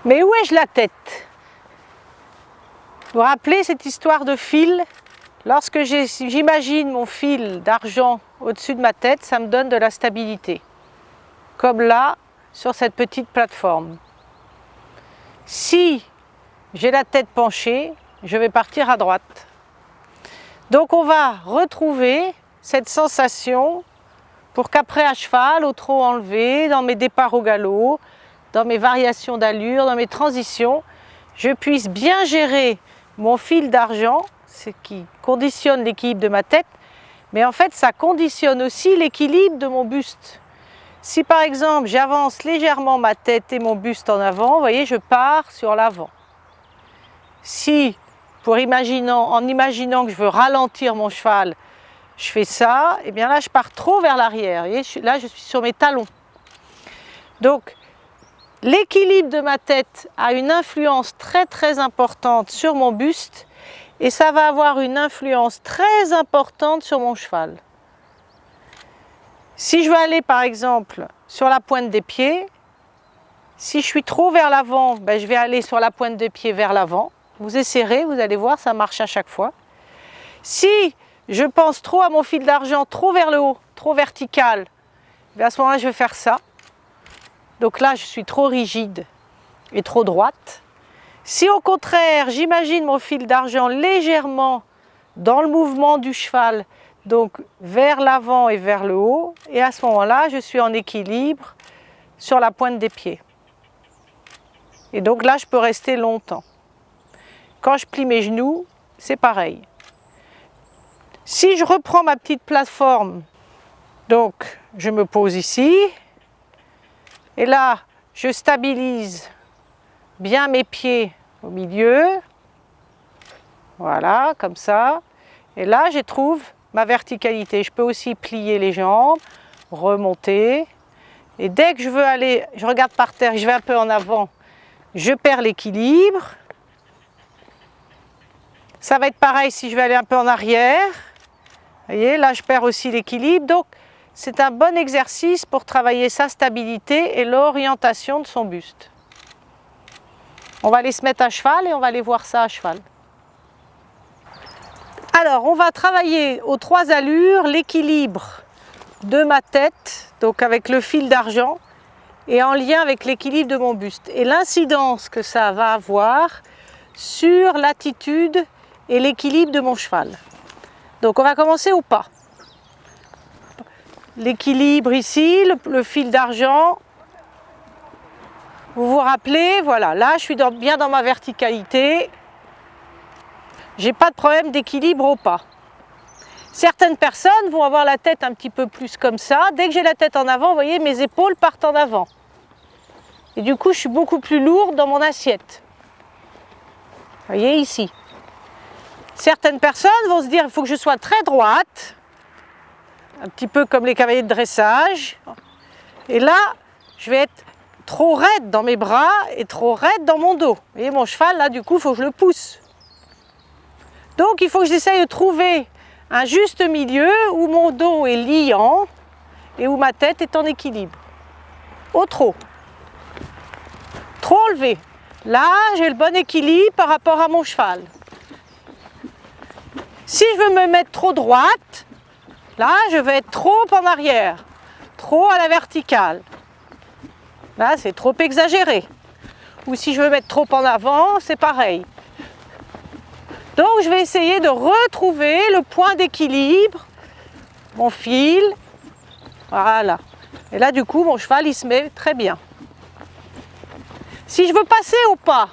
Mais où ai-je la tête? Vous vous rappelez cette histoire de fil? Lorsque j'imagine mon fil d'argent au-dessus de ma tête, ça me donne de la stabilité. Comme là, sur cette petite plateforme. Si j'ai la tête penchée, je vais partir à droite. Donc on va retrouver cette sensation pour qu'après à cheval, au trot enlevé, dans mes départs au galop, dans mes variations d'allure, dans mes transitions, je puisse bien gérer mon fil d'argent, ce qui conditionne l'équilibre de ma tête, mais en fait ça conditionne aussi l'équilibre de mon buste. Si par exemple j'avance légèrement ma tête et mon buste en avant, vous voyez, je pars sur l'avant. Si, en imaginant que je veux ralentir mon cheval, je fais ça, et bien là je pars trop vers l'arrière. Là je suis sur mes talons. Donc l'équilibre de ma tête a une influence très importante sur mon buste et ça va avoir une influence très importante sur mon cheval. Si je veux aller par exemple sur la pointe des pieds, si je suis trop vers l'avant, ben, je vais aller sur la pointe des pieds vers l'avant. Vous essayerez, vous allez voir, ça marche à chaque fois. Si je pense trop à mon fil d'argent, trop vers le haut, trop vertical, à ce moment-là, je vais faire ça. Donc là, je suis trop rigide et trop droite. Si au contraire, j'imagine mon fil d'argent légèrement dans le mouvement du cheval, donc vers l'avant et vers le haut, et à ce moment-là, je suis en équilibre sur la pointe des pieds. Et donc là, je peux rester longtemps. Quand je plie mes genoux, c'est pareil. Si je reprends ma petite plateforme, donc je me pose ici, et là je stabilise bien mes pieds au milieu, voilà, comme ça, et là je trouve ma verticalité. Je peux aussi plier les jambes, remonter, et dès que je veux aller, je regarde par terre, je vais un peu en avant, je perds l'équilibre. Ça va être pareil si je vais aller un peu en arrière. Vous voyez, là je perds aussi l'équilibre. Donc c'est un bon exercice pour travailler sa stabilité et l'orientation de son buste. On va aller se mettre à cheval et on va aller voir ça à cheval. Alors on va travailler aux 3 allures l'équilibre de ma tête, donc avec le fil d'argent, et en lien avec l'équilibre de mon buste. Et l'incidence que ça va avoir sur l'attitude et l'équilibre de mon cheval. Donc on va commencer au pas. L'équilibre ici, le fil d'argent. Vous vous rappelez, voilà, là je suis bien dans ma verticalité. J'ai pas de problème d'équilibre au pas. Certaines personnes vont avoir la tête un petit peu plus comme ça. Dès que j'ai la tête en avant, vous voyez, mes épaules partent en avant. Et du coup, je suis beaucoup plus lourde dans mon assiette. Vous voyez ici. Certaines personnes vont se dire il faut que je sois très droite, un petit peu comme les cavaliers de dressage. Et là, je vais être trop raide dans mes bras et trop raide dans mon dos. Vous voyez, mon cheval, là, du coup, il faut que je le pousse. Donc, il faut que j'essaye de trouver un juste milieu où mon dos est liant et où ma tête est en équilibre. Au trot. Trop levé. Là, j'ai le bon équilibre par rapport à mon cheval. Si je veux me mettre trop droite, là, je vais être trop en arrière, trop à la verticale. Là, c'est trop exagéré. Ou si je veux mettre trop en avant, c'est pareil. Donc, je vais essayer de retrouver le point d'équilibre, mon fil. Voilà. Et là, du coup, mon cheval, il se met très bien. Si je veux passer au pas,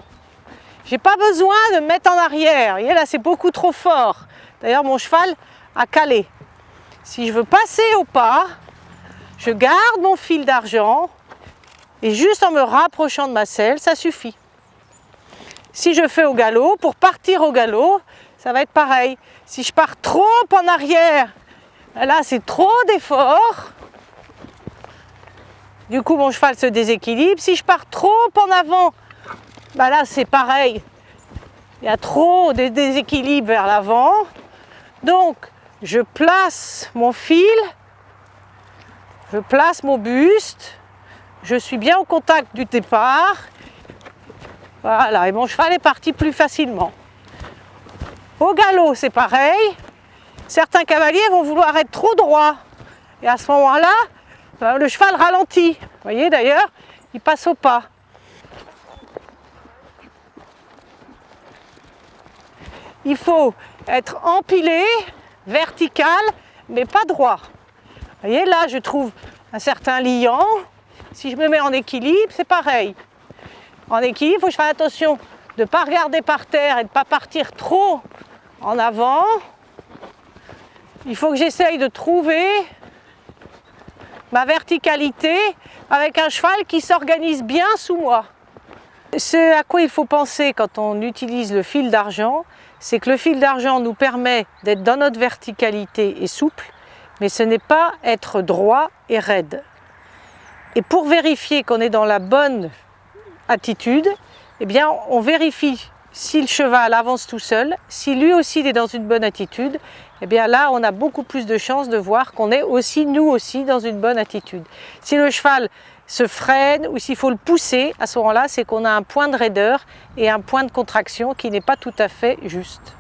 je n'ai pas besoin de me mettre en arrière. Vous voyez, là, c'est beaucoup trop fort. D'ailleurs, mon cheval a calé. Si je veux passer au pas, je garde mon fil d'argent et juste en me rapprochant de ma selle, ça suffit. Si je fais au galop, pour partir au galop, ça va être pareil. Si je pars trop en arrière, là, c'est trop d'effort. Du coup, mon cheval se déséquilibre. Si je pars trop en avant, ben là, c'est pareil. Il y a trop de déséquilibre vers l'avant. Donc, je place mon fil, je place mon buste, je suis bien au contact du départ Voilà, et mon cheval est parti plus facilement. Au galop, c'est pareil. Certains cavaliers vont vouloir être trop droits. Et à ce moment-là, le cheval ralentit. Vous voyez d'ailleurs, il passe au pas. Il faut être empilé, vertical, mais pas droit. Vous voyez, là, je trouve un certain liant. Si je me mets en équilibre, c'est pareil. En équilibre, il faut que je fasse attention de ne pas regarder par terre et de ne pas partir trop en avant. Il faut que j'essaye de trouver ma verticalité avec un cheval qui s'organise bien sous moi. Ce à quoi il faut penser quand on utilise le fil d'argent, c'est que le fil d'argent nous permet d'être dans notre verticalité et souple, mais ce n'est pas être droit et raide. Et pour vérifier qu'on est dans la bonne attitude, eh bien, on vérifie si le cheval avance tout seul, si lui aussi il est dans une bonne attitude, eh bien là on a beaucoup plus de chances de voir qu'on est aussi, nous aussi, dans une bonne attitude. Si le cheval se freine ou s'il faut le pousser, à ce moment-là, c'est qu'on a un point de raideur et un point de contraction qui n'est pas tout à fait juste.